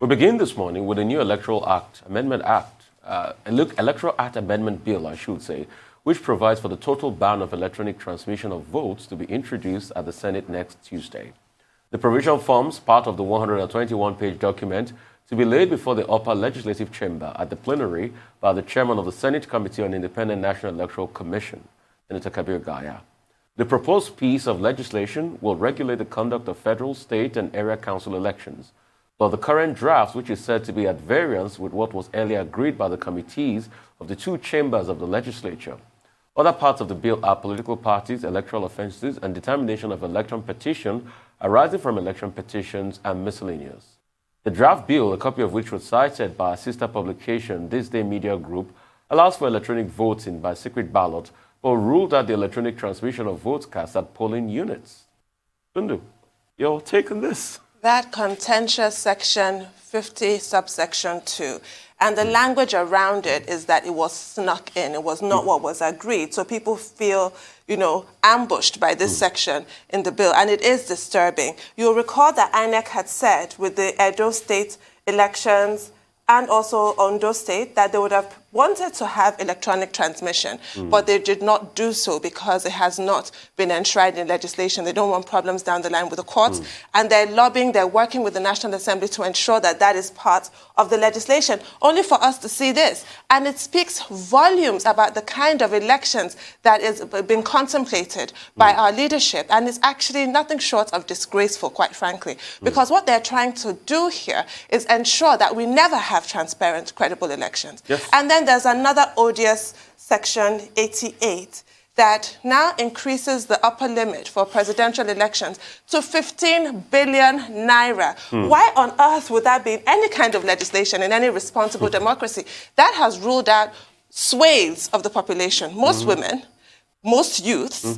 We begin this morning with a new Electoral Act, Electoral Act Amendment Bill, I should say, which provides for the total ban of electronic transmission of votes to be introduced at the Senate next Tuesday. The provision forms part of the 121-page document to be laid before the upper legislative chamber at the plenary by the chairman of the Senate Committee on Independent National Electoral Commission, Senator Kabir Gaya. The proposed piece of legislation will regulate the conduct of federal, state, and area council elections. But the current draft, which is said to be at variance with what was earlier agreed by the committees of the two chambers of the legislature. Other parts of the bill are political parties, electoral offences, and determination of election petition arising from election petitions and miscellaneous. The draft bill, a copy of which was cited by a sister publication, This Day Media Group, allows for electronic voting by secret ballot, but ruled out the electronic transmission of votes cast at polling units. Bundu, your take on this? That contentious section 50, subsection 2. And the language around it is that it was snuck in. It was not what was agreed. So people feel, ambushed by this section in the bill. And it is disturbing. You'll recall that INEC had said with the Edo State elections and also Ondo State that they would have wanted to have electronic transmission, but they did not do so because it has not been enshrined in legislation. They don't want problems down the line with the courts, and they're lobbying, they're working with the National Assembly to ensure that that is part of the legislation, only for us to see this. And it speaks volumes about the kind of elections that is being contemplated by our leadership, and it's actually nothing short of disgraceful, quite frankly, because what they're trying to do here is ensure that we never have transparent, credible elections. Yes. And then there's another odious section 88 that now increases the upper limit for presidential elections to 15 billion naira. Why on earth would that be in any kind of legislation in any responsible democracy? That has ruled out swathes of the population, most women, most youths.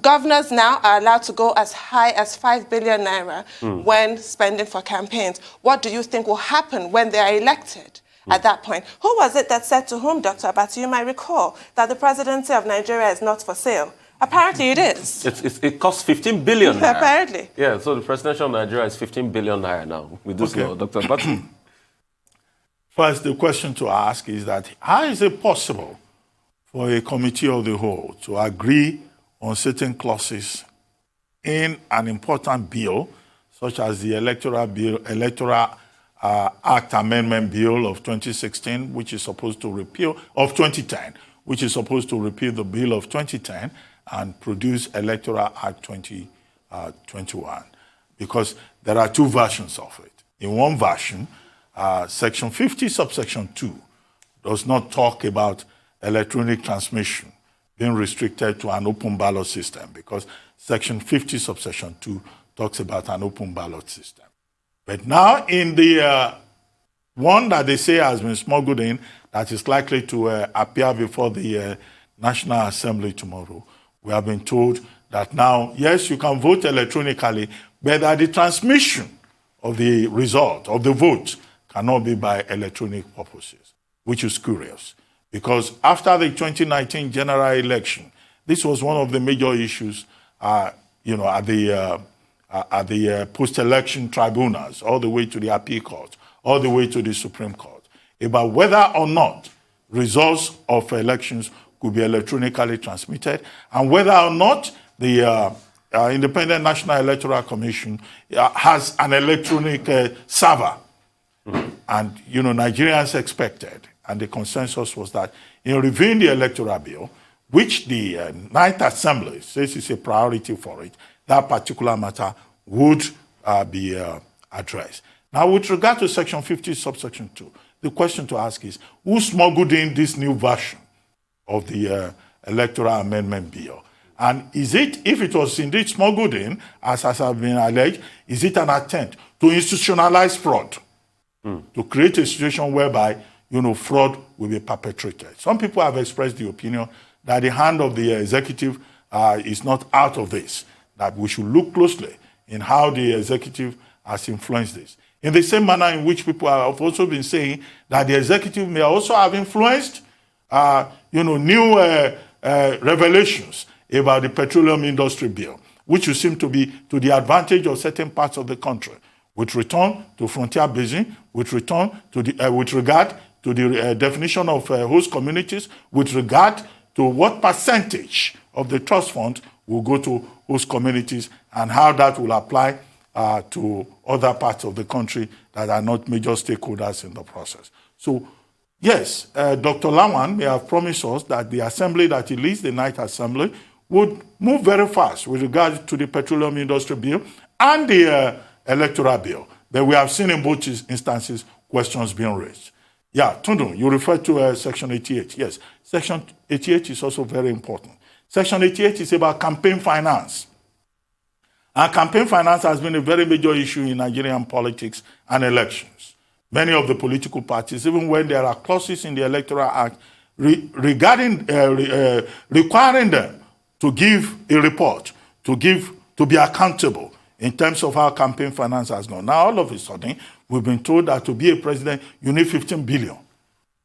Governors now are allowed to go as high as 5 billion naira when spending for campaigns. What do you think will happen when they are elected? At that point, who was it that said to whom, Dr. Abati, you might recall, that the presidency of Nigeria is not for sale? Apparently it is. It costs 15 billion naira. Apparently. Yeah, so the presidential of Nigeria is 15 billion naira now with this law, Dr. Abati. First, the question to ask is that how is it possible for a committee of the whole to agree on certain clauses in an important bill, such as the Electoral Act Amendment Bill of 2016, which is supposed to repeal, of 2010, which is supposed to repeal the bill of 2010 and produce Electoral Act 2021, because there are two versions of it. In one version, Section 50, subsection 2, does not talk about electronic transmission being restricted to an open ballot system, because Section 50, subsection 2 talks about an open ballot system. But now in the one that they say has been smuggled in, that is likely to appear before the National Assembly tomorrow, we have been told that now, yes, you can vote electronically, but that the transmission of the result of the vote cannot be by electronic purposes, which is curious. Because after the 2019 general election, this was one of the major issues, at the post-election tribunals, all the way to the appeal court, all the way to the Supreme Court, about whether or not results of elections could be electronically transmitted, and whether or not the Independent National Electoral Commission has an electronic server. And, Nigerians expected, and the consensus was that in reviewing the electoral bill, which the Ninth Assembly says is a priority for it, that particular matter would be addressed. Now, with regard to Section 50, subsection 2, the question to ask is, who smuggled in this new version of the Electoral Amendment Bill? And is it, if it was indeed smuggled in, as has been alleged, is it an attempt to institutionalize fraud? To create a situation whereby, fraud will be perpetrated. Some people have expressed the opinion that the hand of the executive is not out of this, that we should look closely in how the executive has influenced this. In the same manner in which people have also been saying that the executive may also have influenced, new revelations about the petroleum industry bill, which will seem to be to the advantage of certain parts of the country. with return to frontier basin, with regard to the definition of host communities, with regard to what percentage of the trust fund will go to host communities, and how that will apply to other parts of the country that are not major stakeholders in the process. So, yes, Dr. Lawan may have promised us that the assembly that he leads, the night assembly, would move very fast with regard to the petroleum industry bill and the electoral bill. But we have seen in both instances questions being raised. Yeah, Tundu, you referred to Section 88. Yes, Section 88 is also very important. Section 88 is about campaign finance. And campaign finance has been a very major issue in Nigerian politics and elections. Many of the political parties, even when there are clauses in the Electoral Act requiring them to give a report, to be accountable in terms of how campaign finance has gone. Now, all of a sudden, we've been told that to be a president, you need 15 billion.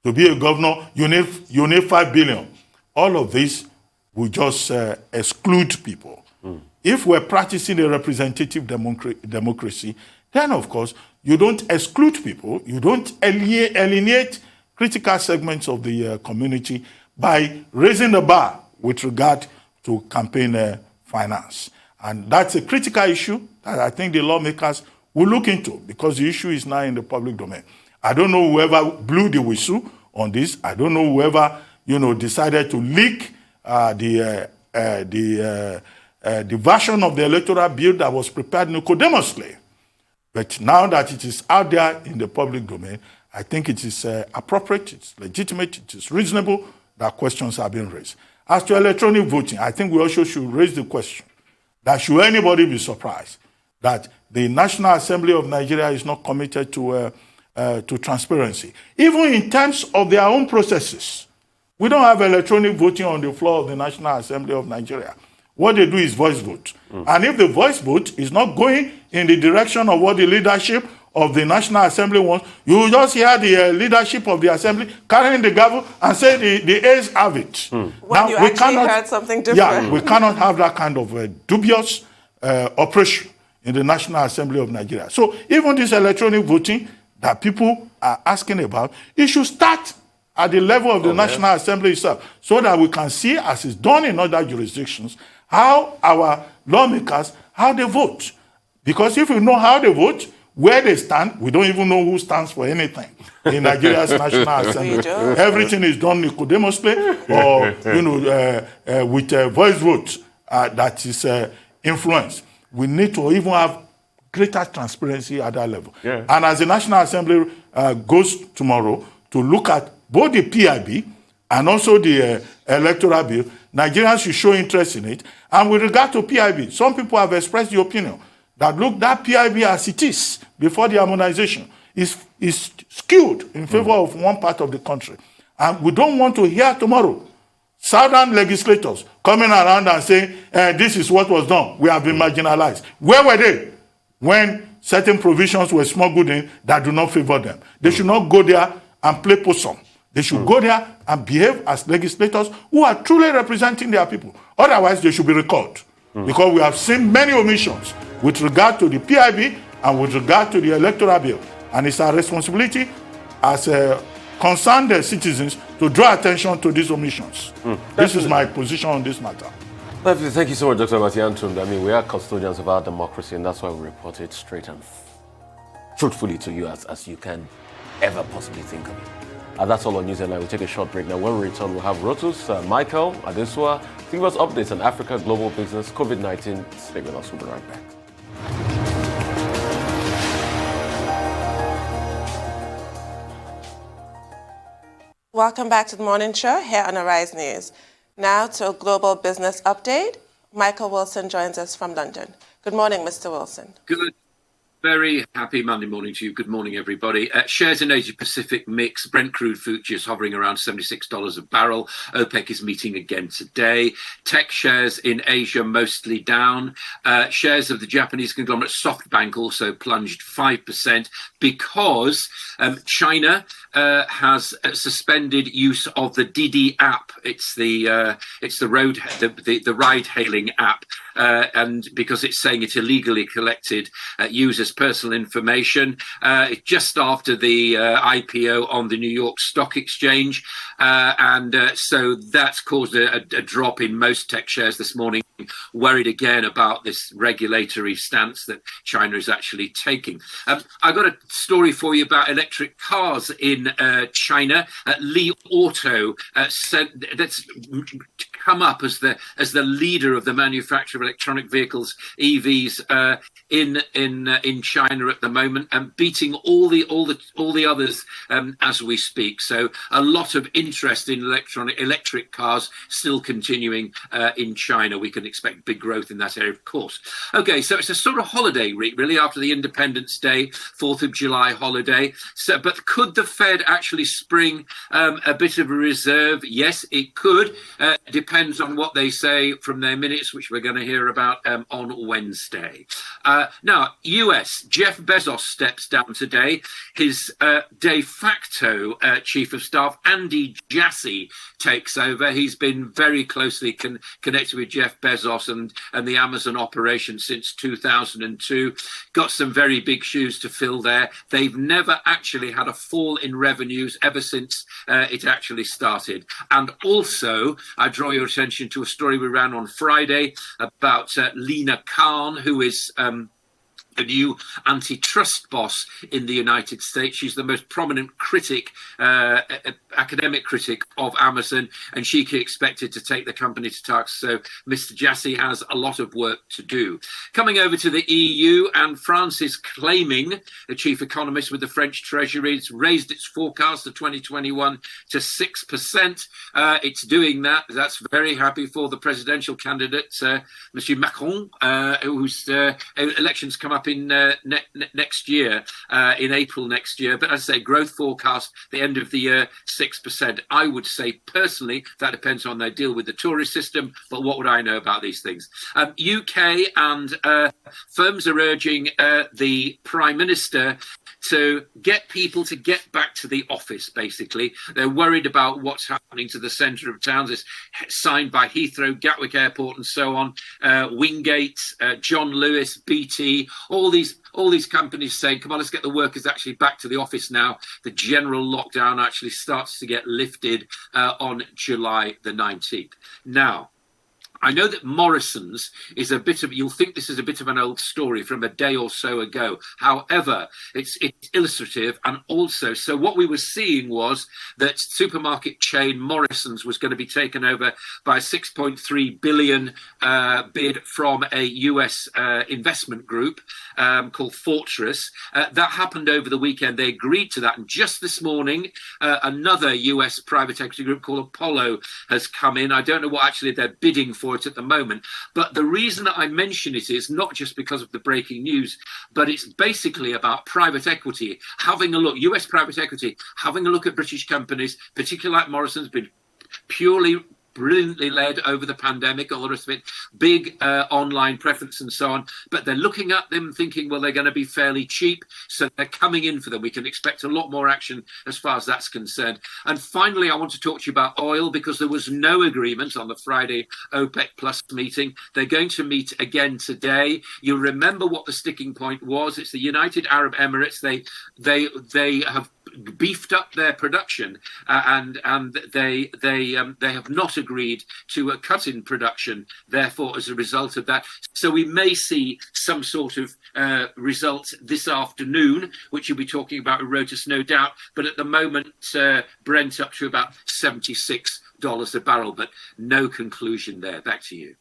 To be a governor, you need 5 billion. All of this will just exclude people. If we're practicing a representative democracy, then, of course, you don't exclude people. You don't alienate critical segments of the community by raising the bar with regard to campaign finance. And that's a critical issue that I think the lawmakers will look into, because the issue is now in the public domain. I don't know whoever blew the whistle on this. I don't know whoever, decided to leak the version of the electoral bill that was prepared nicodemously. But now that it is out there in the public domain, I think it is appropriate, it's legitimate, it is reasonable that questions are being raised. As to electronic voting, I think we also should raise the question that should anybody be surprised that the National Assembly of Nigeria is not committed to transparency, even in terms of their own processes. We don't have electronic voting on the floor of the National Assembly of Nigeria. What they do is voice vote. And if the voice vote is not going in the direction of what the leadership of the National Assembly wants, you will just hear the leadership of the Assembly carrying the gavel and say the A's have it. When now, you actually heard something different. Yeah, we cannot have that kind of dubious operation in the National Assembly of Nigeria. So even this electronic voting that people are asking about, it should start at the level of the National Assembly itself, so that we can see, as is done in other jurisdictions, how our lawmakers, how they vote. Because if we know how they vote, where they stand, we don't even know who stands for anything in Nigeria's National Assembly. Everything is done nicodemously or, with voice vote that is influenced. We need to even have greater transparency at that level. Yeah. And as the National Assembly goes tomorrow to look at both the PIB and also the electoral bill, Nigerians should show interest in it. And with regard to PIB, some people have expressed the opinion that, look, that PIB as it is before the harmonization is skewed in favor of one part of the country. And we don't want to hear tomorrow Southern legislators coming around and saying, this is what was done. We have been marginalized. Where were they when certain provisions were smuggled in that do not favor them? They should not go there and play possum. They should go there and behave as legislators who are truly representing their people. Otherwise, they should be recalled. Because we have seen many omissions with regard to the PIB and with regard to the electoral bill. And it's our responsibility as concerned citizens to draw attention to these omissions. This is my position on this matter. Thank you so much, Dr. Batiantun. I mean, we are custodians of our democracy, and that's why we report it straight and truthfully to you as you can ever possibly think of it. That's all on News Headline. We'll take a short break. Now, when we return, we'll have Rotus, Michael, Adesua, to give us updates on Africa, global business, COVID-19. Stay with us. We'll be right back. Welcome back to the morning show here on Arise News. Now to a global business update. Michael Wilson joins us from London. Good morning, Mr. Wilson. Good. Very happy Monday morning to you. Good morning, everybody. Shares in Asia Pacific mix. Brent crude futures hovering around $76 a barrel. OPEC is meeting again today. Tech shares in Asia mostly down. Shares of the Japanese conglomerate SoftBank also plunged 5% because China has suspended use of the Didi app. It's the ride-hailing app, and because it's saying it illegally collected users' personal information. Just after the IPO on the New York Stock Exchange. So that's caused a drop in most tech shares this morning, worried again about this regulatory stance that China is actually taking. I got a story for you about electric cars in China. Li Auto said that's come up as the leader of the manufacture of electronic vehicles, EVs, in China at the moment, and beating all the others as we speak. So a lot of interest in electric cars still continuing in China. We can expect big growth in that area, of course. Okay, so it's a sort of holiday week, really, after the Independence Day, 4th of July holiday. So, but could the Fed actually spring a bit of a reserve? Yes, it could. Depends on what they say from their minutes, which we're going to hear about on Wednesday. Now, US, Jeff Bezos steps down today. His de facto chief of staff, Andy Jassy, takes over. He's been very closely connected with Jeff Bezos and the Amazon operation since 2002. Got some very big shoes to fill there. They've never actually had a fall in revenues ever since it actually started. And also, I draw your attention to a story we ran on Friday about Lena Khan, who is the new antitrust boss in the United States. She's the most prominent critic, academic critic of Amazon, and she can be expected to take the company to task. So Mr. Jassy has a lot of work to do. Coming over to the EU, and France is claiming, the chief economist with the French Treasury, has raised its forecast for 2021 to 6%. It's doing that. That's very happy for the presidential candidate, Monsieur Macron, whose elections come up in next year, in April next year. But as I say, growth forecast, the end of the year, 6%. I would say personally, that depends on their deal with the tourist system, but what would I know about these things? UK and firms are urging the Prime Minister to get people to get back to the office, basically. They're worried about what's happening to the centre of towns. It's signed by Heathrow, Gatwick Airport and so on, Wingate, John Lewis, BT, all these companies saying, come on, let's get the workers actually back to the office now. The general lockdown actually starts to get lifted on July the 19th. Now, I know that Morrison's is a bit of, you'll think this is a bit of an old story from a day or so ago. However, it's illustrative. And also, so what we were seeing was that supermarket chain Morrison's was going to be taken over by a 6.3 billion bid from a US investment group called Fortress. That happened over the weekend. They agreed to that. And just this morning, another US private equity group called Apollo has come in. I don't know what actually they're bidding for it at the moment, but the reason that I mention it is not just because of the breaking news, but it's basically about private equity having a look, US private equity having a look at British companies, particularly like Morrison's, been purely brilliantly led over the pandemic, all the rest of it, big online preference and so on. But they're looking at them thinking, well, they're going to be fairly cheap. So they're coming in for them. We can expect a lot more action as far as that's concerned. And finally, I want to talk to you about oil, because there was no agreement on the Friday OPEC Plus meeting. They're going to meet again today. You'll remember what the sticking point was. It's the United Arab Emirates. They have beefed up their production and they have not agreed to a cut in production, therefore, as a result of that. So we may see some sort of result this afternoon, which you'll be talking about with Reuters, no doubt. But at the moment, Brent up to about $76 a barrel, but no conclusion there. Back to you.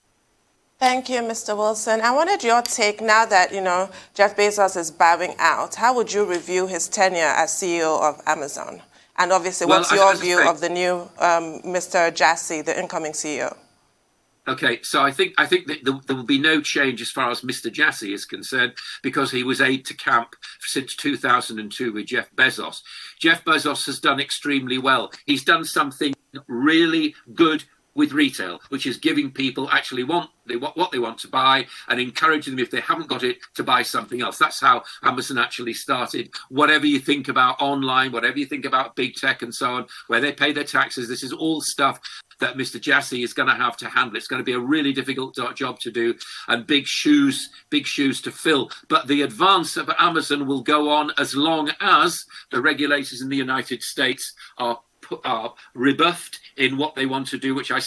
Thank you, Mr. Wilson. I wanted your take now that, Jeff Bezos is bowing out. How would you review his tenure as CEO of Amazon? And obviously, what's your view of the new Mr. Jassy, the incoming CEO? Okay, so I think that there will be no change as far as Mr. Jassy is concerned, because he was aide to camp since 2002 with Jeff Bezos. Jeff Bezos has done extremely well. He's done something really good with retail, which is giving people actually what they want to buy and encouraging them, if they haven't got it, to buy something else. That's how Amazon actually started. Whatever you think about online, whatever you think about big tech and so on, where they pay their taxes, this is all stuff that Mr. Jassy is going to have to handle. It's going to be a really difficult job to do and big shoes to fill. But the advance of Amazon will go on as long as the regulators in the United States are rebuffed in what they want to do, which I'm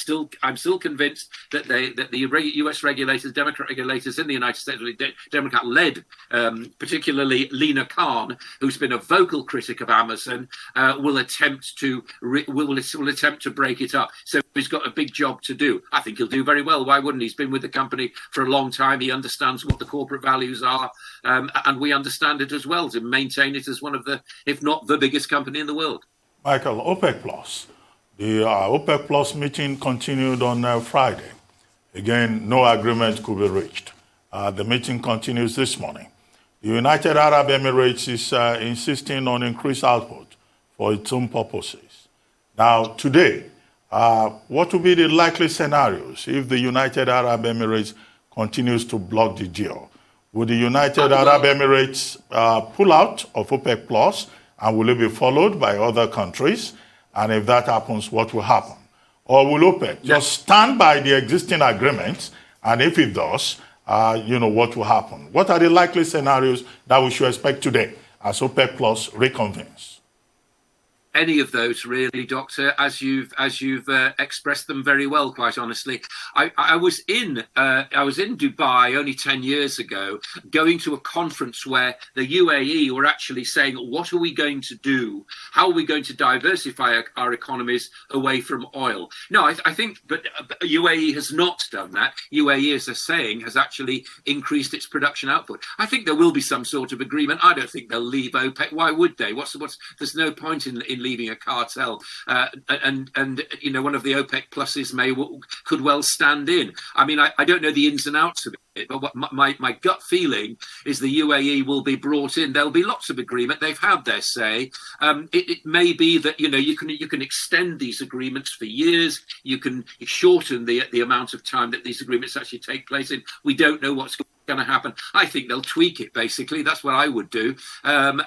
still convinced that the U.S. regulators, Democrat regulators in the United States, Democrat-led, particularly Lena Khan, who's been a vocal critic of Amazon, will attempt to break it up. So he's got a big job to do. I think he'll do very well. Why wouldn't he? He's been with the company for a long time. He understands what the corporate values are, and we understand it as well, to maintain it as one of the, if not the biggest company in the world. Michael, OPEC Plus. The OPEC Plus meeting continued on Friday. Again, no agreement could be reached. The meeting continues this morning. The United Arab Emirates is insisting on increased output for its own purposes. Now, today, what will be the likely scenarios if the United Arab Emirates continues to block the deal? Would the United Arab Emirates pull out of OPEC Plus, and will it be followed by other countries? And if that happens, what will happen? Or will OPEC just stand by the existing agreements? And if it does, what will happen? What are the likely scenarios that we should expect today as OPEC Plus reconvenes? Any of those, really, Doctor, as you've expressed them very well, quite honestly. I was in Dubai only 10 years ago, going to a conference where the UAE were actually saying, what are we going to do? How are we going to diversify our economies away from oil? No, I think, but UAE has not done that. UAE, as they're saying, has actually increased its production output. I think there will be some sort of agreement. I don't think they'll leave OPEC. Why would they? There's no point in leaving a cartel, and one of the OPEC pluses could well stand in. I mean, I don't know the ins and outs of it, but what my gut feeling is the UAE will be brought in. There'll be lots of agreement. They've had their say. It may be that you can extend these agreements for years. You can shorten the amount of time that these agreements actually take place in. We don't know what's going to happen. I think they'll tweak it. Basically, that's what I would do, and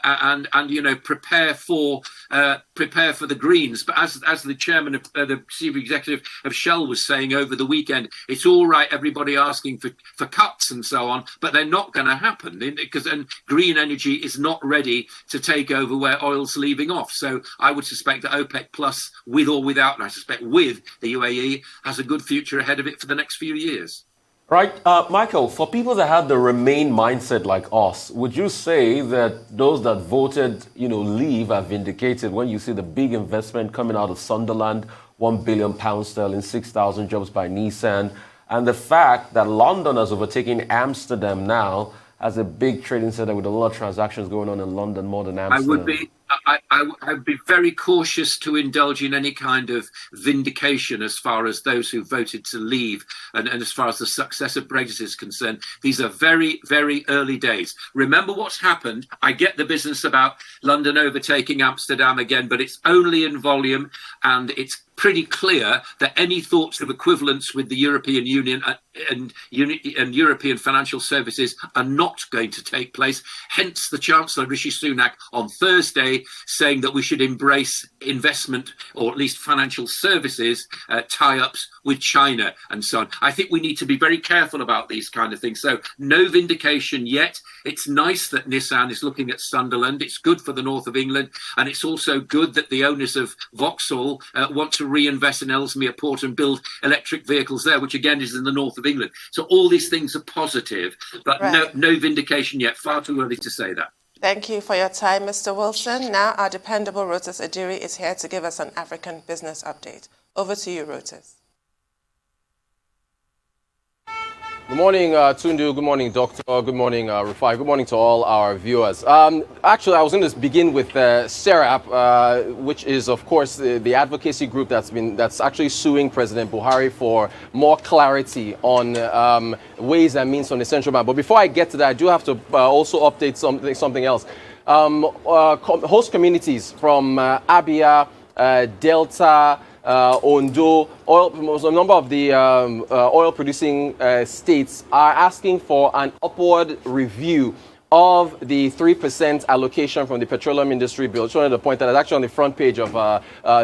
prepare for the Greens. But as the chairman of the chief executive of Shell was saying over the weekend, it's all right, everybody asking for cuts and so on, but they're not going to happen because green energy is not ready to take over where oil's leaving off. So I would suspect that OPEC Plus, with or without, and I suspect with the UAE, has a good future ahead of it for the next few years. Right. Michael, for people that have the Remain mindset like us, would you say that those that voted, leave are vindicated when you see the big investment coming out of Sunderland, £1 billion sterling, 6,000 jobs by Nissan, and the fact that London has overtaken Amsterdam now as a big trading center with a lot of transactions going on in London more than Amsterdam? I would be very cautious to indulge in any kind of vindication as far as those who voted to leave and as far as the success of Brexit is concerned. These are very, very early days. Remember what's happened. I get the business about London overtaking Amsterdam again, but it's only in volume, and it's pretty clear that any thoughts of equivalence with the European Union and European financial services are not going to take place. Hence the Chancellor, Rishi Sunak, on Thursday saying that we should embrace investment, or at least financial services tie-ups with China and so on. I think we need to be very careful about these kind of things. So no vindication yet. It's nice that Nissan is looking at Sunderland. It's good for the north of England. And it's also good that the owners of Vauxhall want to reinvest in Ellesmere Port and build electric vehicles there, which again is in the north of England. So all these things are positive, but right. no vindication yet. Far too early to say that. Thank you for your time, Mr. Wilson. Now our dependable Rotas Adiri is here to give us an African business update. Over to you, Rotas. Good morning, Tundu. Good morning, Doctor. Good morning, Rufai. Good morning to all our viewers. Actually, I was going to begin with SERAP, which is, of course, the advocacy group that's actually suing President Buhari for more clarity on ways and means on the central bank. But before I get to that, I do have to also update something else. Host communities from Abia, Delta, Ondo, a number of the oil-producing states are asking for an upward review of the 3% allocation from the petroleum industry bill. I just wanted to point that it's actually on the front page of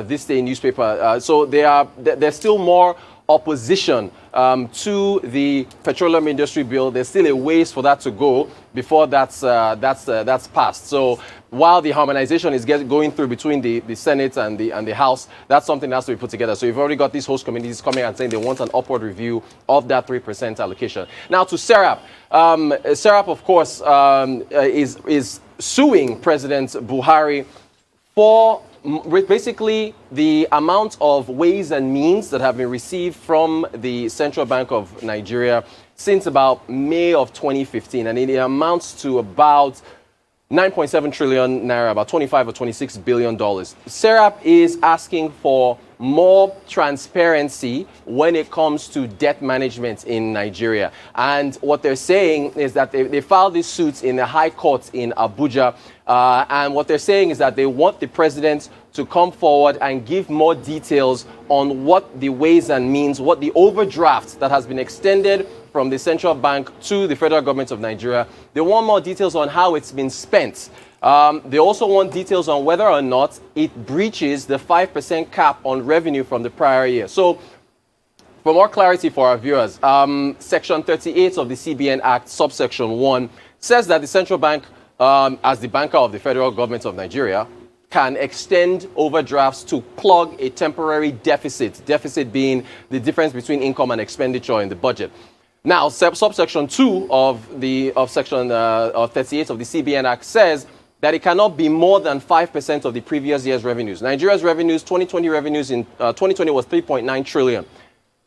this day newspaper. So there's still more opposition to the petroleum industry bill. There's still a ways for that to go before that's passed. So while the harmonization is going through between the Senate and the House, that's something that has to be put together. So you've already got these host committees coming and saying they want an upward review of that 3% allocation. Now to SERAP. SERAP, of course, is suing President Buhari for basically the amount of ways and means that have been received from the Central Bank of Nigeria since about May of 2015. And it amounts to about 9.7 trillion naira, about 25 or 26 billion dollars. SERAP is asking for more transparency when it comes to debt management in Nigeria. And what they're saying is that they filed these suits in the High Court in Abuja. And what they're saying is that they want the president to come forward and give more details on what the ways and means, what the overdraft that has been extended from the central bank to the federal government of Nigeria. They want more details on how it's been spent. They also want details on whether or not it breaches the 5% cap on revenue from the prior year. So, for more clarity for our viewers, Section 38 of the CBN Act, subsection 1, says that the central bank, as the banker of the federal government of Nigeria, can extend overdrafts to plug a temporary deficit being the difference between income and expenditure in the budget. Now, subsection 2 of Section 38 of the CBN Act says that it cannot be more than 5% of the previous year's revenues. Nigeria's revenues, 2020 revenues in 2020 was 3.9 trillion.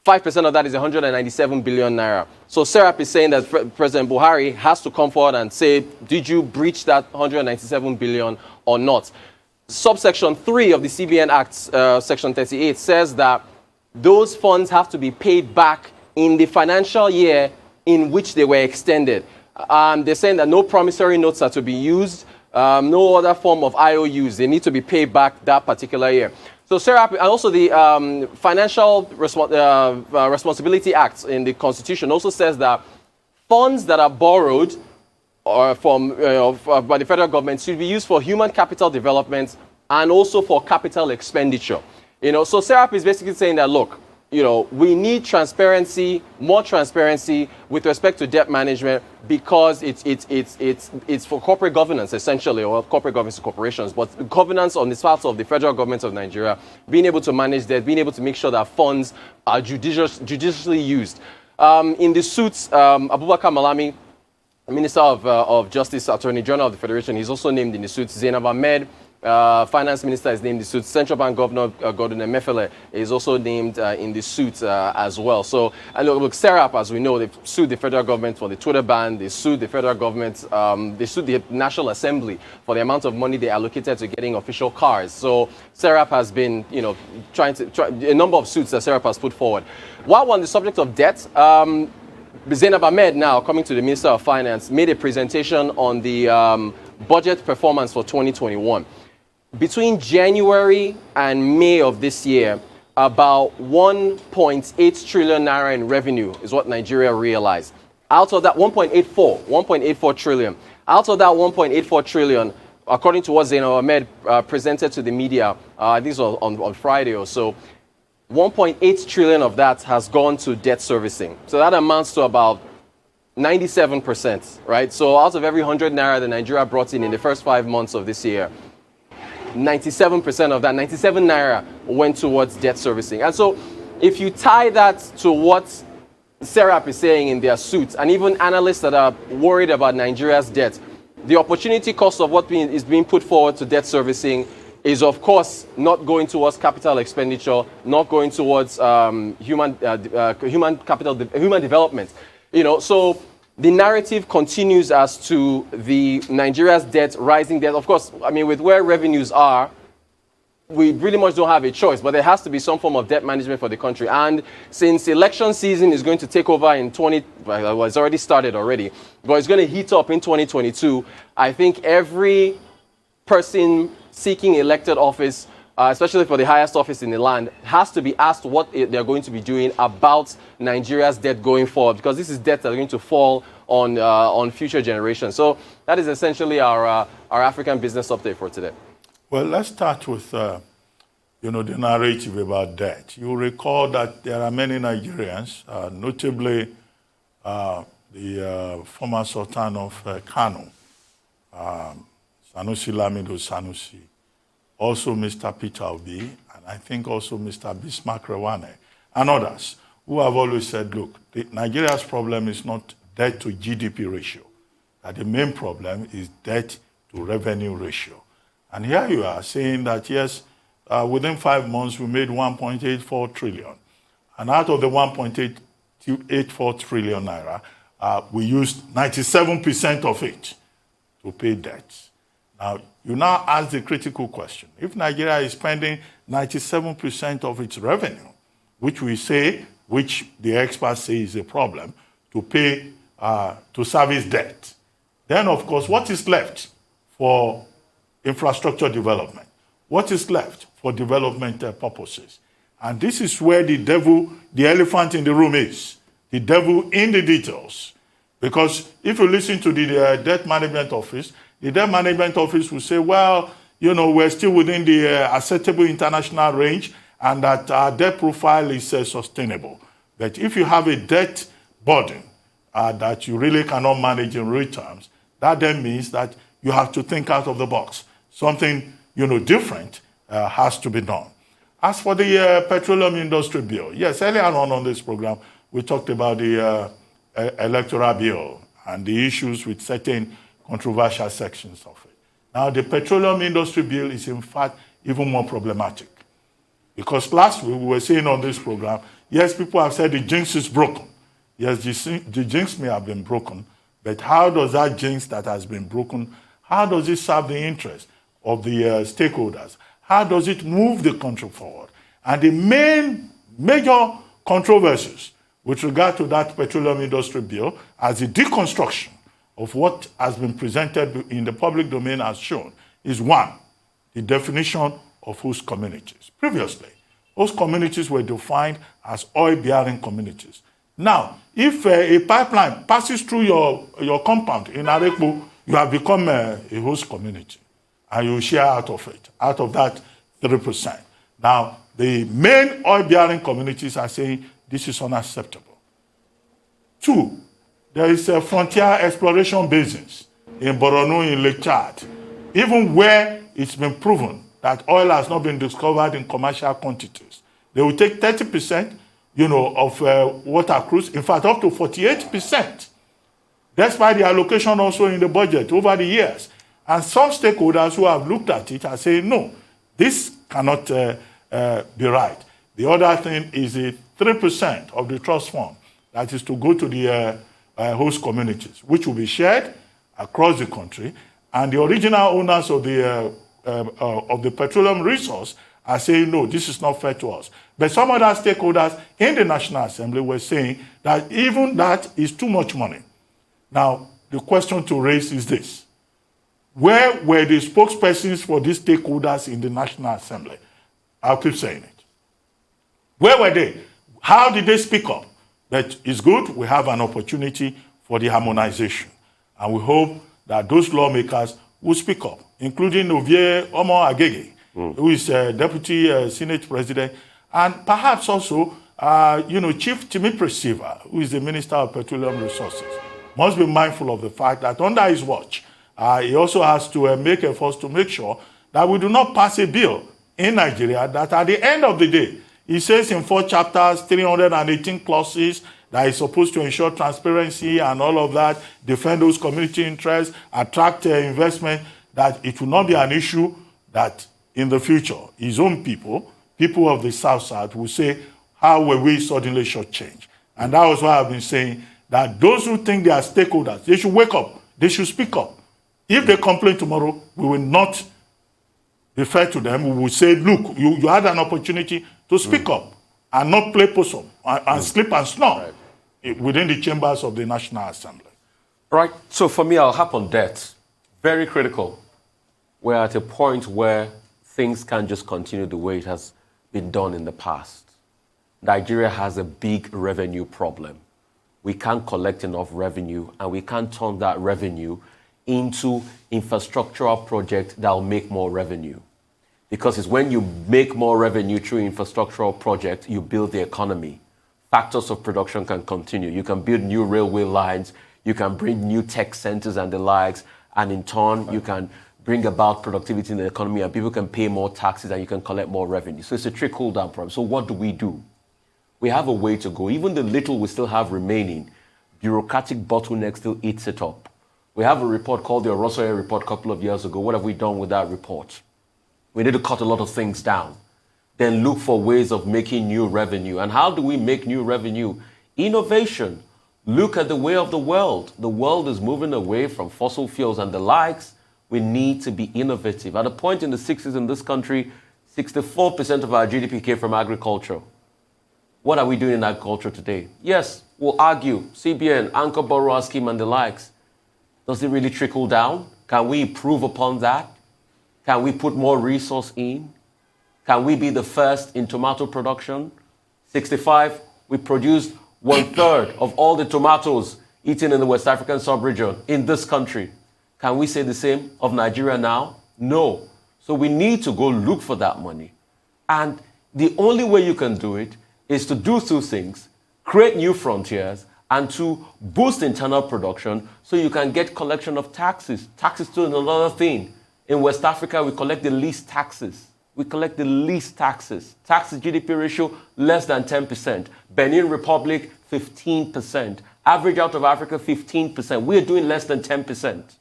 5% of that is 197 billion naira. So SERAP is saying that President Buhari has to come forward and say, did you breach that 197 billion or not? Subsection 3 of the CBN Act, Section 38, says that those funds have to be paid back in the financial year in which they were extended. They're saying that no promissory notes are to be used, no other form of IOUs. They need to be paid back that particular year. So SERAP, and also the Financial Responsibility Act in the Constitution also says that funds that are borrowed or by the federal government should be used for human capital development and also for capital expenditure. So SERAP is basically saying that, look, we need transparency, more transparency with respect to debt management because it's for corporate governance essentially, or corporate governance corporations, but governance on the part of the federal government of Nigeria, being able to manage debt, being able to make sure that funds are judiciously used. In the suits, Abubakar Malami, Minister of Justice, Attorney General of the Federation, he's also named in the suits. Zainab Ahmed, Finance Minister, is named in the suits. Central Bank Governor Gordon Emefiele is also named in the suits as well. So, and look, SERAP, as we know, they've sued the federal government for the Twitter ban. They sued the federal government. They sued the National Assembly for the amount of money they allocated to getting official cars. So SERAP has been, a number of suits that SERAP has put forward. While on the subject of debt, Zainab Ahmed, now coming to the Minister of Finance, made a presentation on the budget performance for 2021. Between January and May of this year, about 1.8 trillion naira in revenue is what Nigeria realized. Out of that, 1.84 trillion. Out of that 1.84 trillion, according to what Zainab Ahmed presented to the media, this was on Friday or so, 1.8 trillion of that has gone to debt servicing. So that amounts to about 97%, right? So out of every 100 naira that Nigeria brought in the first 5 months of this year, 97% of that, 97 naira, went towards debt servicing. And so if you tie that to what SERAP is saying in their suits, and even analysts that are worried about Nigeria's debt, the opportunity cost of what is being put forward to debt servicing is, of course, not going towards capital expenditure, not going towards human development. So the narrative continues as to the Nigeria's debt, rising debt. Of course, with where revenues are, we pretty much don't have a choice, but there has to be some form of debt management for the country. And since election season is going to take over in it's already started already, but it's going to heat up in 2022, I think every person seeking elected office especially for the highest office in the land, has to be asked what they're going to be doing about Nigeria's debt going forward, because this is debt that are going to fall on future generations. So that is essentially our African business update for today. Well, let's start with the narrative about debt. You recall that there are many Nigerians, notably the former Sultan of Kano, Sanusi Lamido Sanusi, also Mr. Peter Obi, and I think also Mr. Bismarck Rewane, and others who have always said, look, Nigeria's problem is not debt to GDP ratio, that the main problem is debt to revenue ratio. And here you are saying that, yes, within 5 months we made 1.84 trillion. And out of the 1.84 trillion naira, we used 97% of it to pay debts. Now, you now ask the critical question. If Nigeria is spending 97% of its revenue, which the experts say is a problem, to pay, to service debt, then of course, what is left for infrastructure development? What is left for development purposes? And this is where the elephant in the room is. The devil in the details. Because if you listen to the debt management office, the debt management office will say, well, we're still within the acceptable international range and that our debt profile is sustainable. But if you have a debt burden that you really cannot manage in real terms, that then means that you have to think out of the box. Something, different has to be done. As for the petroleum industry bill, yes, earlier on this program, we talked about the electoral bill and the issues with certain controversial sections of it. Now, the petroleum industry bill is, in fact, even more problematic. Because last week, we were saying on this program, yes, people have said the jinx is broken. Yes, the jinx may have been broken, but how does that jinx that has been broken, how does it serve the interest of the stakeholders? How does it move the country forward? And the major controversies with regard to that petroleum industry bill, as a deconstruction of what has been presented in the public domain has shown, is one, the definition of host communities. Previously, host communities were defined as oil-bearing communities. Now, if a pipeline passes through your compound in Arepo, you have become a host community, and you share out of it, out of that 3%. Now, the main oil-bearing communities are saying this is unacceptable. Two, there is a frontier exploration basins in Borno, in Lake Chad, even where it's been proven that oil has not been discovered in commercial quantities. They will take 30%, of water cruise, in fact, up to 48%. Despite the allocation also in the budget over the years. And some stakeholders who have looked at it are saying, no, this cannot be right. The other thing is the 3% of the trust fund that is to go to the host communities, which will be shared across the country. And the original owners of the petroleum resource are saying, no, this is not fair to us. But some other stakeholders in the National Assembly were saying that even that is too much money. Now, the question to raise is this. Where were the spokespersons for these stakeholders in the National Assembly? I'll keep saying it. Where were they? How did they speak up? But it's good we have an opportunity for the harmonization. And we hope that those lawmakers will speak up, including Ovie Omo Agege, who is Deputy Senate President, and perhaps also, Chief Timipre Silva, who is the Minister of Petroleum Resources, must be mindful of the fact that under his watch, he also has to make efforts to make sure that we do not pass a bill in Nigeria that at the end of the day, he says in 4 chapters, 318 clauses, that is supposed to ensure transparency and all of that, defend those community interests, attract investment, that it will not be an issue that in the future, his own people of the South, will say, how were we suddenly shortchanged? And that was why I've been saying that those who think they are stakeholders, they should wake up, they should speak up. If they complain tomorrow, we will not refer to them. We will say, look, you had an opportunity to speak up and not play possum and slip and snore within the chambers of the National Assembly. Right. So for me, I'll hop on debt. Very critical. We're at a point where things can't just continue the way it has been done in the past. Nigeria has a big revenue problem. We can't collect enough revenue, and we can't turn that revenue into infrastructural projects that will make more revenue. Because it's when you make more revenue through infrastructural projects, you build the economy. Factors of production can continue. You can build new railway lines, you can bring new tech centers and the likes, and in turn, you can bring about productivity in the economy, and people can pay more taxes and you can collect more revenue. So it's a trickle-down problem. So what do? We have a way to go. Even the little we still have remaining, bureaucratic bottleneck still eats it up. We have a report called the Orosoye report a couple of years ago. What have we done with that report? We need to cut a lot of things down. Then look for ways of making new revenue. And how do we make new revenue? Innovation. Look at the way of the world. The world is moving away from fossil fuels and the likes. We need to be innovative. At a point in the 60s in this country, 64% of our GDP came from agriculture. What are we doing in agriculture today? Yes, we'll argue, CBN, anchor borrower scheme and the likes. Does it really trickle down? Can we improve upon that? Can we put more resource in? Can we be the first in tomato production? 65, we produced 1/3 of all the tomatoes eaten in the West African sub-region in this country. Can we say the same of Nigeria now? No. So we need to go look for that money. And the only way you can do it is to do two things: create new frontiers and to boost internal production so you can get collection of taxes. Taxes too is another thing. In West Africa, we collect the least taxes. We collect the least taxes. Tax to GDP ratio, less than 10%. Benin Republic, 15%. Average out of Africa, 15%. We're doing less than 10%.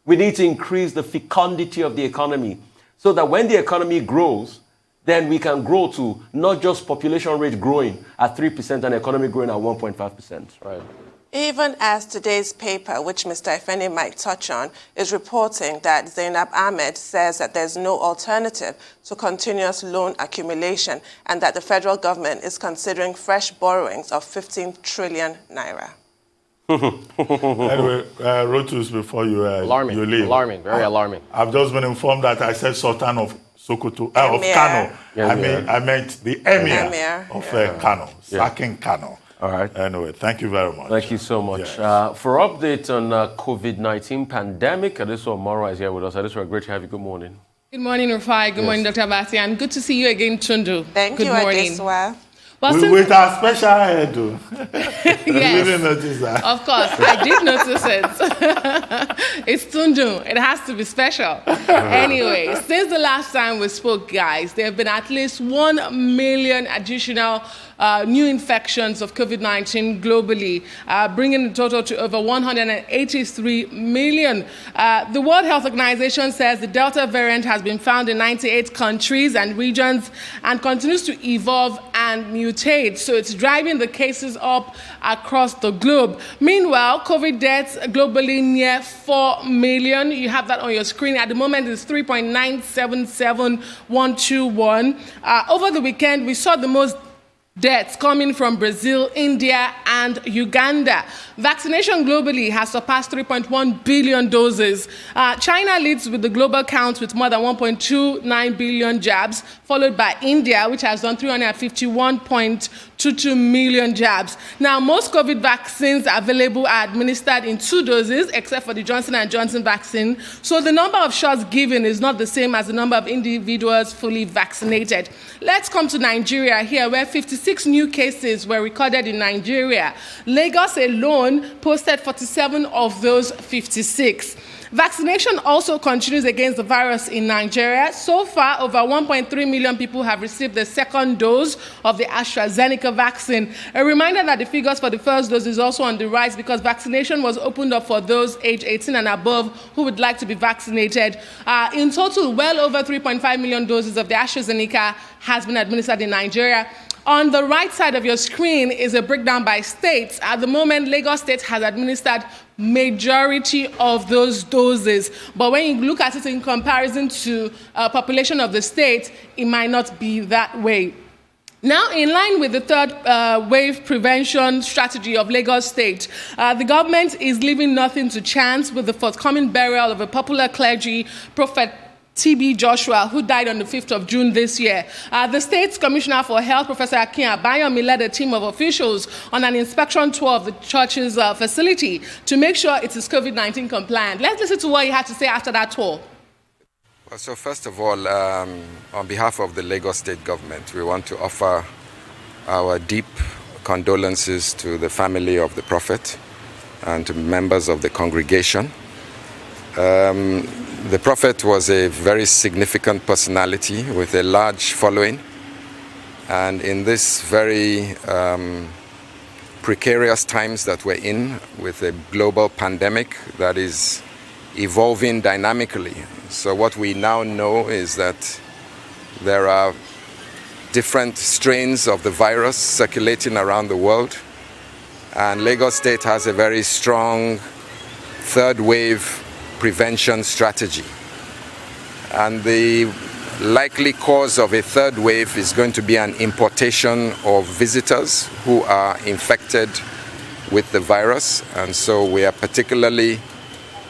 We need to increase the fecundity of the economy so that when the economy grows, then we can grow to not just population rate growing at 3% and economy growing at 1.5%. Right. Even as today's paper, which Mr. Ifene might touch on, is reporting that Zainab Ahmed says that there's no alternative to continuous loan accumulation and that the federal government is considering fresh borrowings of 15 trillion naira. Anyway, Rotus, before you leave. Alarming, very alarming. I've just been informed that I said Sultan of Sokoto, of Kano. I meant the Emir of Kano, Sakin Kano. All right. Anyway, thank you very much. Thank you so much. Yes. For updates on COVID-19 pandemic, Adeso Omoro is here with us. Adeso, great to have you. Good morning. Good morning, Rufai. Good morning, Dr. Abasi. And good to see you again, Tundu. Thank Good you, morning. Adeswa. Well, with our special head, though. Yes, you didn't notice that. of course. I did notice it. It's Tundu. It has to be special. Anyway, since the last time we spoke, guys, there have been at least 1 million additional new infections of COVID-19 globally, bringing the total to over 183 million. The World Health Organization says the Delta variant has been found in 98 countries and regions and continues to evolve and mutate. So it's driving the cases up across the globe. Meanwhile, COVID deaths globally near 4 million. You have that on your screen. At the moment, it's 3.977121. Over the weekend, we saw the most deaths coming from Brazil, India, and Uganda. Vaccination globally has surpassed 3.1 billion doses. China leads with the global count with more than 1.29 billion jabs, followed by India, which has done 351.22 million jabs. Now, most COVID vaccines available are administered in 2 doses, except for the Johnson & Johnson vaccine. So the number of shots given is not the same as the number of individuals fully vaccinated. Let's come to Nigeria here, where 56 new cases were recorded in Nigeria. Lagos alone posted 47 of those 56. Vaccination also continues against the virus in Nigeria. So far, over 1.3 million people have received the second dose of the AstraZeneca vaccine. A reminder that the figures for the first dose is also on the rise because vaccination was opened up for those aged 18 and above who would like to be vaccinated. In total, well over 3.5 million doses of the AstraZeneca has been administered in Nigeria. On the right side of your screen is a breakdown by states. At the moment, Lagos State has administered majority of those doses. But when you look at it in comparison to population of the state, it might not be that way. Now, in line with the third wave prevention strategy of Lagos State, the government is leaving nothing to chance with the forthcoming burial of a popular clergy, Prophet TB Joshua, who died on the 5th of June this year. The state's Commissioner for Health, Professor Akin Abayomi, led a team of officials on an inspection tour of the church's facility to make sure it is COVID-19 compliant. Let's listen to what he had to say after that tour. Well, so first of all, on behalf of the Lagos State government, we want to offer our deep condolences to the family of the Prophet and to members of the congregation. The Prophet was a very significant personality with a large following, and in this very precarious times that we're in, with a global pandemic that is evolving dynamically. So what we now know is that there are different strains of the virus circulating around the world, and Lagos State has a very strong third wave prevention strategy. And the likely cause of a third wave is going to be an importation of visitors who are infected with the virus. And so we are particularly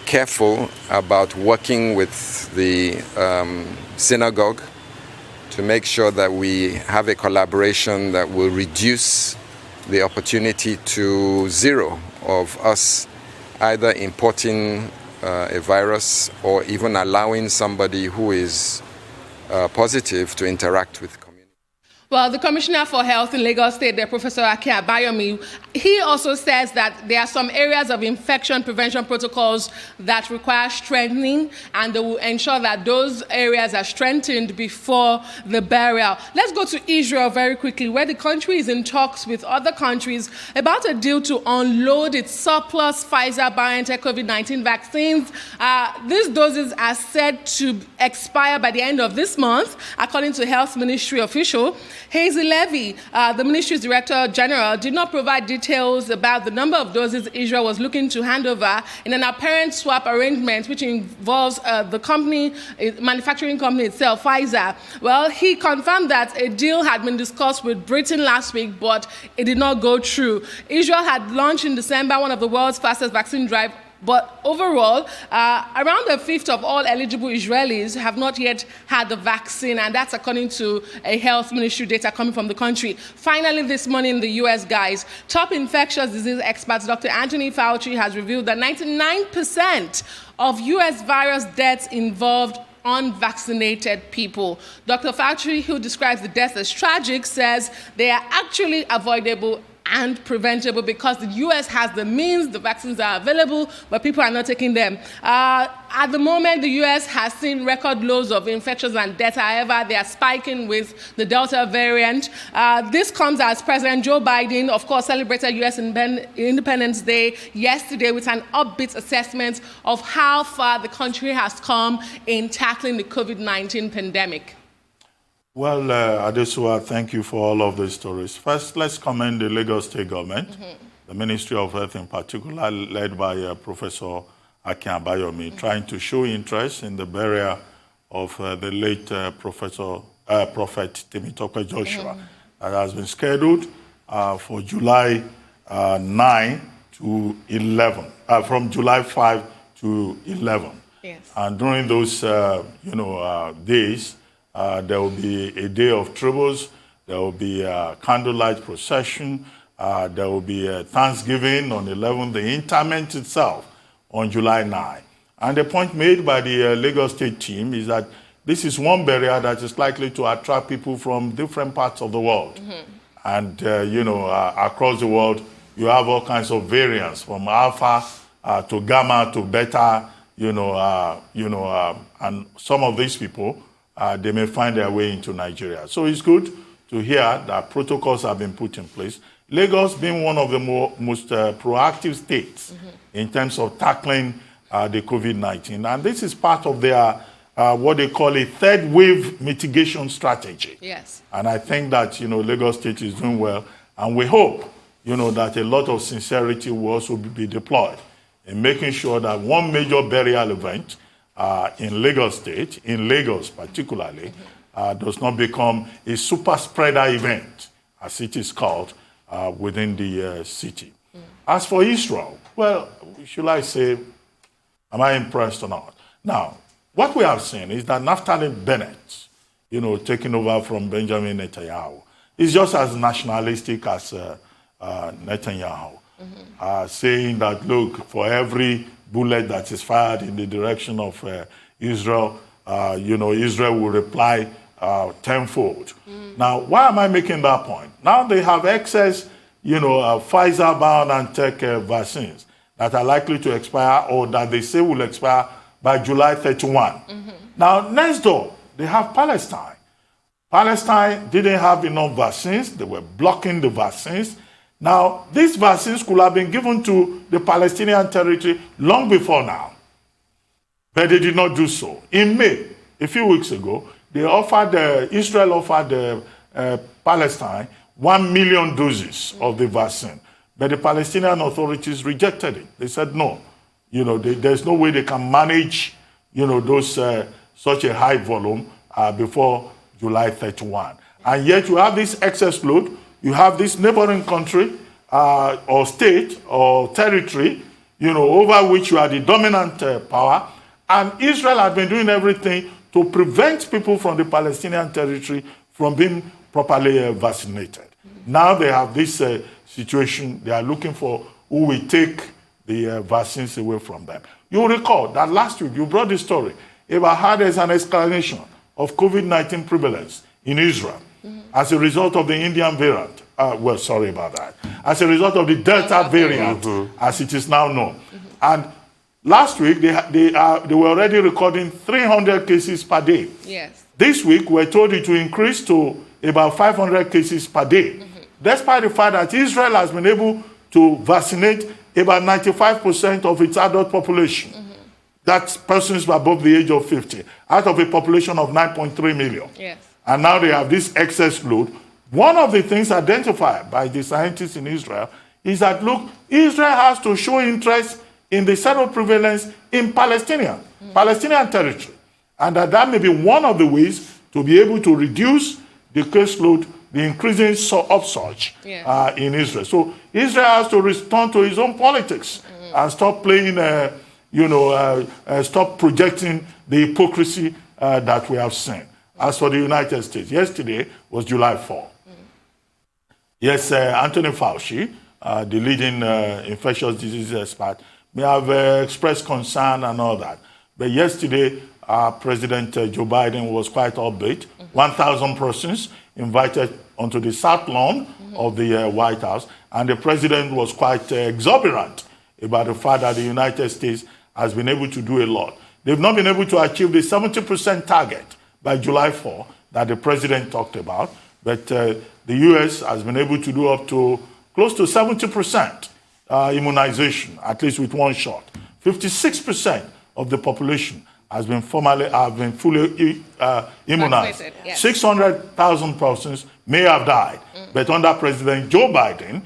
careful about working with the synagogue to make sure that we have a collaboration that will reduce the opportunity to zero of us either importing a virus or even allowing somebody who is positive to interact with the community. Well, the Commissioner for Health in Lagos State, Professor Akin Abayomi, he also says that there are some areas of infection prevention protocols that require strengthening, and they will ensure that those areas are strengthened before the burial. Let's go to Israel very quickly, where the country is in talks with other countries about a deal to unload its surplus Pfizer-BioNTech COVID-19 vaccines. These doses are said to expire by the end of this month, according to Health Ministry official. Hazy Levy, the ministry's director general, did not provide details about the number of doses Israel was looking to hand over in an apparent swap arrangement, which involves the company, manufacturing company itself, Pfizer. Well, he confirmed that a deal had been discussed with Britain last week, but it did not go through. Israel had launched in December one of the world's fastest vaccine drive. But overall, around a fifth of all eligible Israelis have not yet had the vaccine, and that's according to a health ministry data coming from the country. Finally, this morning in the U.S., guys, top infectious disease expert Dr. Anthony Fauci has revealed that 99% of U.S. virus deaths involved unvaccinated people. Dr. Fauci, who describes the deaths as tragic, says they are actually avoidable and preventable because the U.S. has the means, the vaccines are available, but people are not taking them. At the moment, the U.S. has seen record lows of infections and deaths. However, they are spiking with the Delta variant. This comes as President Joe Biden, of course, celebrated U.S. Independence Day yesterday with an upbeat assessment of how far the country has come in tackling the COVID-19 pandemic. Well, Adesua, thank you for all of these stories. First, let's commend the Lagos State government, the Ministry of Health in particular, led by Professor Akin Abayomi, trying to show interest in the burial of the late Prophet Temitope Joshua. That has been scheduled for July 9 to 11, from July 5 to 11. Yes. And during those, days, there will be a day of tributes, there will be a candlelight procession, there will be a Thanksgiving on 11th, the interment itself on July 9. And the point made by the Lagos State team is that this is one burial that is likely to attract people from different parts of the world. And, across the world, you have all kinds of variants, from alpha to gamma to beta, and some of these people, they may find their way into Nigeria. So it's good to hear that protocols have been put in place. Lagos being one of the most proactive states in terms of tackling the COVID-19. And this is part of their, what they call a third wave mitigation strategy. Yes. And I think that, Lagos State is doing well. And we hope, that a lot of sincerity will also be deployed in making sure that one major burial event in Lagos State, in Lagos particularly, does not become a super spreader event, as it is called, within the city. As for Israel, well, should I say, am I impressed or not? Now, what we have seen is that Naftali Bennett, taking over from Benjamin Netanyahu, is just as nationalistic as Netanyahu, saying that, look, for every bullet that is fired in the direction of Israel, Israel will reply tenfold. Now, why am I making that point? Now they have excess, Pfizer BioNTech vaccines that are likely to expire or that they say will expire by July 31. Now, next door, they have Palestine. Palestine didn't have enough vaccines. They were blocking the vaccines. Now, these vaccines could have been given to the Palestinian territory long before now, but they did not do so. In May, a few weeks ago, Israel offered Palestine 1 million doses of the vaccine, but the Palestinian authorities rejected it. They said no. There's no way they can manage, those such a high volume before July 31. And yet you have this excess load. You have this neighboring country or state or territory, over which you are the dominant power. And Israel has been doing everything to prevent people from the Palestinian territory from being properly vaccinated. Now they have this situation. They are looking for who will take the vaccines away from them. You recall that last week you brought the story about how there's an escalation of COVID-19 prevalence in Israel as a result of the Indian variant. Sorry about that. As a result of the Delta variant, as it is now known. And last week, they were already recording 300 cases per day. Yes. This week, we're told it will increase to about 500 cases per day, despite the fact that Israel has been able to vaccinate about 95% of its adult population. That's persons above the age of 50, out of a population of 9.3 million. Yes. And now they have this excess load. One of the things identified by the scientists in Israel is that, look, Israel has to show interest in the settled prevalence in Palestinian territory. And that may be one of the ways to be able to reduce the caseload, the increasing upsurge in Israel. So Israel has to return to its own politics and stop playing, stop projecting the hypocrisy that we have seen. As for the United States, yesterday was July 4. Yes, Anthony Fauci, the leading infectious disease expert, may have expressed concern and all that. But yesterday, President Joe Biden was quite upbeat. 1,000 persons invited onto the South Lawn of the White House. And the president was quite exuberant about the fact that the United States has been able to do a lot. They've not been able to achieve the 70% target by July 4 that the president talked about. But the U.S. has been able to do up to close to 70% immunization, at least with one shot. 56% of the population has been fully immunized. Yes. 600,000 persons may have died. But under President Joe Biden,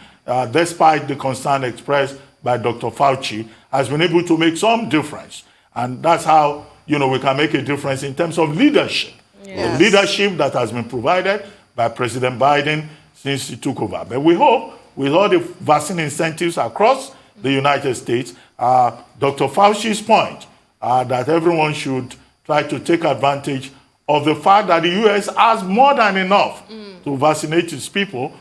despite the concern expressed by Dr. Fauci, has been able to make some difference. And that's how we can make a difference in terms of leadership. Yes. The leadership that has been provided by President Biden since he took over. But we hope, with all the vaccine incentives across the United States, Dr. Fauci's point that everyone should try to take advantage of the fact that the U.S. has more than enough to vaccinate its people.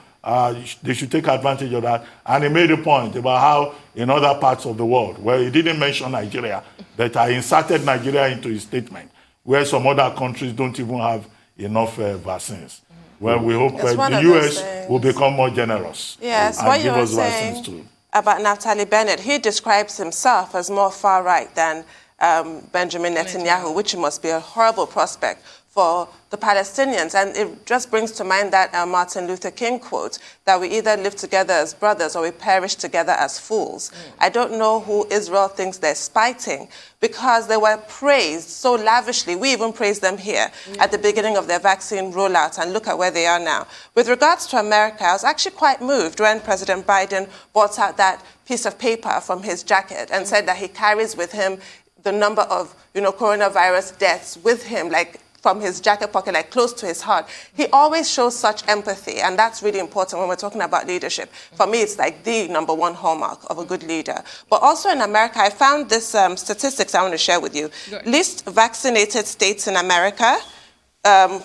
They should take advantage of that. And he made a point about how in other parts of the world, where he didn't mention Nigeria, that I inserted Nigeria into his statement, where some other countries don't even have enough vaccines. Well, we hope the U.S. will become more generous. Yes, and what you give were us vaccines saying too. About Naftali Bennett, he describes himself as more far-right than Benjamin Netanyahu, which must be a horrible prospect for the Palestinians. And it just brings to mind that Martin Luther King quote, that we either live together as brothers or we perish together as fools. I don't know who Israel thinks they're spiting, because they were praised so lavishly. We even praised them here at the beginning of their vaccine rollout, and look at where they are now. With regards to America, I was actually quite moved when President Biden brought out that piece of paper from his jacket and said that he carries with him the number of coronavirus deaths with him, like from his jacket pocket, like close to his heart. He always shows such empathy, and that's really important when we're talking about leadership. For me, it's like the #1 hallmark of a good leader. But also in America, I found this statistics I want to share with you. Good. Least vaccinated states in America,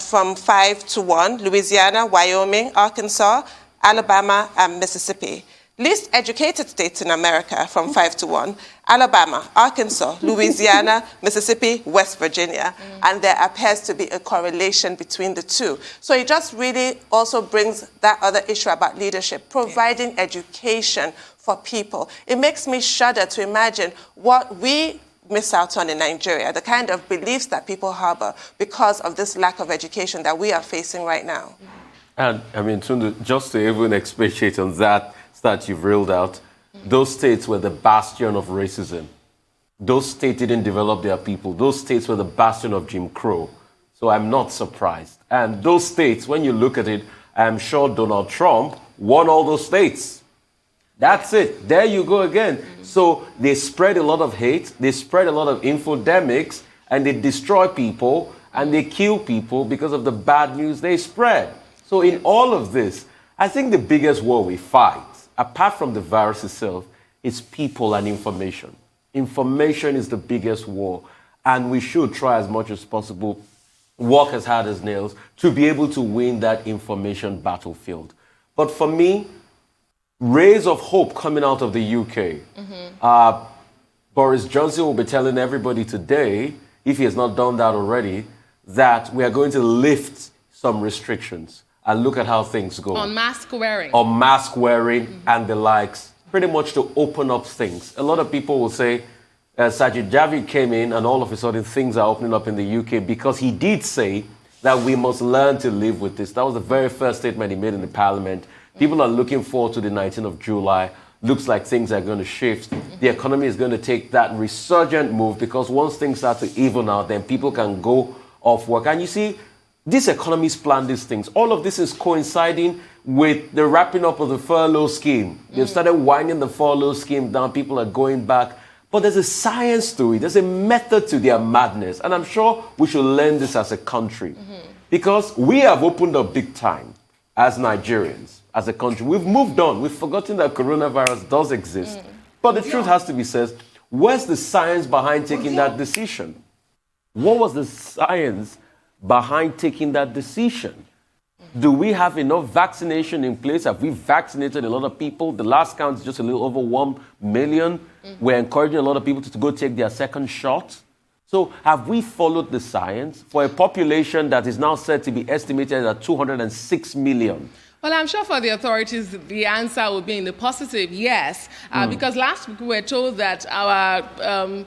from 5 to 1, Louisiana, Wyoming, Arkansas, Alabama, and Mississippi. Least educated states in America, from 5 to 1, Alabama, Arkansas, Louisiana, Mississippi, West Virginia. And there appears to be a correlation between the two. So it just really also brings that other issue about leadership, providing education for people. It makes me shudder to imagine what we miss out on in Nigeria, the kind of beliefs that people harbor because of this lack of education that we are facing right now. And I mean, Tunde, just to even expatiate on that stat you've reeled out, those states were the bastion of racism. Those states didn't develop their people. Those states were the bastion of Jim Crow. So I'm not surprised. And those states, when you look at it, I'm sure Donald Trump won all those states. That's it. There you go again. So they spread a lot of hate, they spread a lot of infodemics, and they destroy people, and they kill people because of the bad news they spread. So in all of this, I think the biggest war we fight, apart from the virus itself, is people and information. Information is the biggest war, and we should try as much as possible, work as hard as nails, to be able to win that information battlefield. But for me, rays of hope coming out of the UK. Boris Johnson will be telling everybody today, if he has not done that already, that we are going to lift some restrictions and look at how things go. On mask wearing. On mask wearing and the likes, pretty much to open up things. A lot of people will say, Sajid Javid came in and all of a sudden things are opening up in the UK because he did say that we must learn to live with this. That was the very first statement he made in the parliament. People are looking forward to the 19th of July. Looks like things are going to shift. The economy is going to take that resurgent move because once things start to even out, then people can go off work. And you see, these economies plan these things. All of this is coinciding with the wrapping up of the furlough scheme. They've started winding the furlough scheme down. People are going back. But there's a science to it. There's a method to their madness. And I'm sure we should learn this as a country. Because we have opened up big time as Nigerians, as a country. We've moved on. We've forgotten that coronavirus does exist. But the truth has to be said, where's the science behind taking that decision? What was the science behind taking that decision? Do we have enough vaccination in place? Have we vaccinated a lot of people? The last count is just a little over 1 million. We're encouraging a lot of people to go take their second shot. So have we followed the science for a population that is now said to be estimated at 206 million? Well, I'm sure for the authorities, the answer would be in the positive, yes. Because last week we were told that our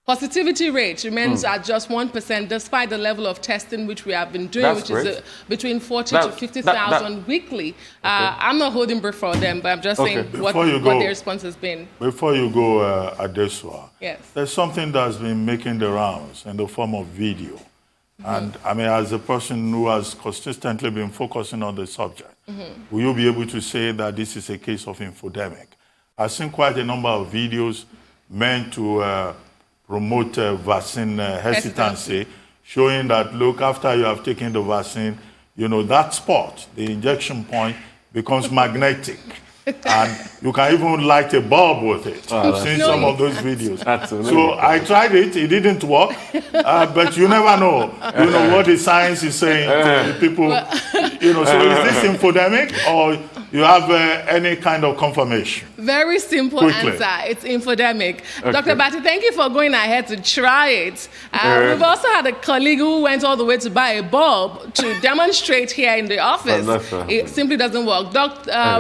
positivity rate remains at just 1%, despite the level of testing which we have been doing, That's which is between 40 to 50,000 weekly. I'm not holding breath for them, but I'm just saying what their response has been. Before you go, Adesua, yes, there's something that's been making the rounds in the form of video. And I mean, as a person who has consistently been focusing on the subject, will you be able to say that this is a case of infodemic? I've seen quite a number of videos meant to promote vaccine hesitancy, showing that, look, after you have taken the vaccine, you know, that spot, the injection point, becomes magnetic. And you can even light a bulb with it. I've seen some of those videos. So I tried it. It didn't work. But you never know. You know what the science is saying to the people. You know, so is this infodemic or you have any kind of confirmation? Very simple answer. It's infodemic. Dr. Batty, thank you for going ahead to try it. We've also had a colleague who went all the way to buy a bulb to demonstrate here in the office. It simply doesn't work.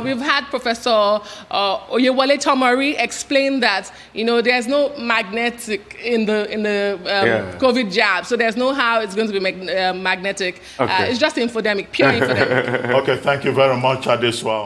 We've had Professor Oyewole Tomori explain that, you know, there's no magnetic in the COVID jab, so there's no how it's going to be magnetic. It's just infodemic, pure infodemic. Okay, thank you very much, Adesua.